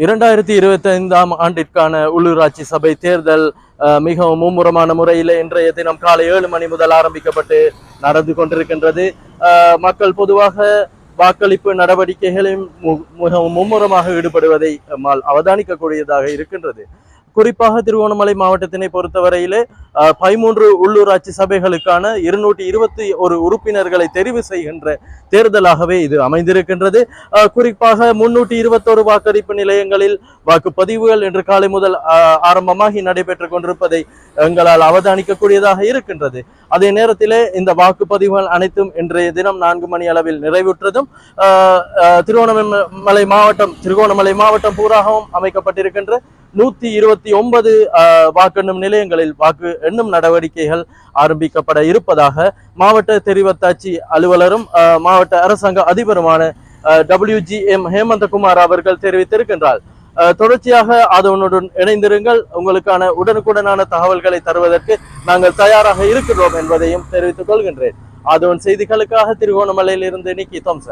2025ஆம் ஆண்டிற்கான உள்ளூராட்சி சபை தேர்தல் மிகவும் மும்முரமான முறையில் இன்றைய தினம் காலை 7 மணி முதல் ஆரம்பிக்கப்பட்டு நடந்து கொண்டிருக்கின்றது. மக்கள் பொதுவாக வாக்களிப்பு நடவடிக்கைகளில் மிகவும் மும்முரமாக ஈடுபடுவதை நம்மால் அவதானிக்கக்கூடியதாக இருக்கின்றது. குறிப்பாக திருகோணமலை மாவட்டத்தினை பொறுத்தவரையிலே 13 உள்ளூராட்சி சபைகளுக்கான 221 உறுப்பினர்களை தெரிவு செய்கின்ற தேர்தலாகவே இது அமைந்திருக்கின்றது. குறிப்பாக 321 வாக்களிப்பு நிலையங்களில் வாக்குப்பதிவுகள் இன்று காலை முதல் ஆரம்பமாகி நடைபெற்றுக் கொண்டிருப்பதை எங்களால் அவதானிக்கக்கூடியதாக இருக்கின்றது. அதே நேரத்திலே இந்த வாக்குப்பதிவுகள் அனைத்தும் இன்றைய தினம் 4 மணி அளவில் நிறைவுற்றதும் திருகோணமலை மாவட்டம் பூராகவும் அமைக்கப்பட்டிருக்கின்ற 129 வாக்கெண்ணும் நிலையங்களில் வாக்கு எண்ணும் நடவடிக்கைகள் ஆரம்பிக்கப்பட இருப்பதாக மாவட்ட தெரிவத்தாட்சி அலுவலரும் மாவட்ட அரசாங்க அதிபருமான WGM ஹேமந்தகுமார் அவர்கள் தெரிவித்திருக்கின்றார். தொடர்ச்சியாக அதனுடன் இணைந்திருங்கள். உங்களுக்கான உடனுக்குடனான தகவல்களை தருவதற்கு நாங்கள் தயாராக இருக்கிறோம் என்பதையும் தெரிவித்துக் கொள்கின்றேன். அதன் செய்திகளுக்காக திருகோணமலையில் இருந்து நிக்கி தோம்சன்.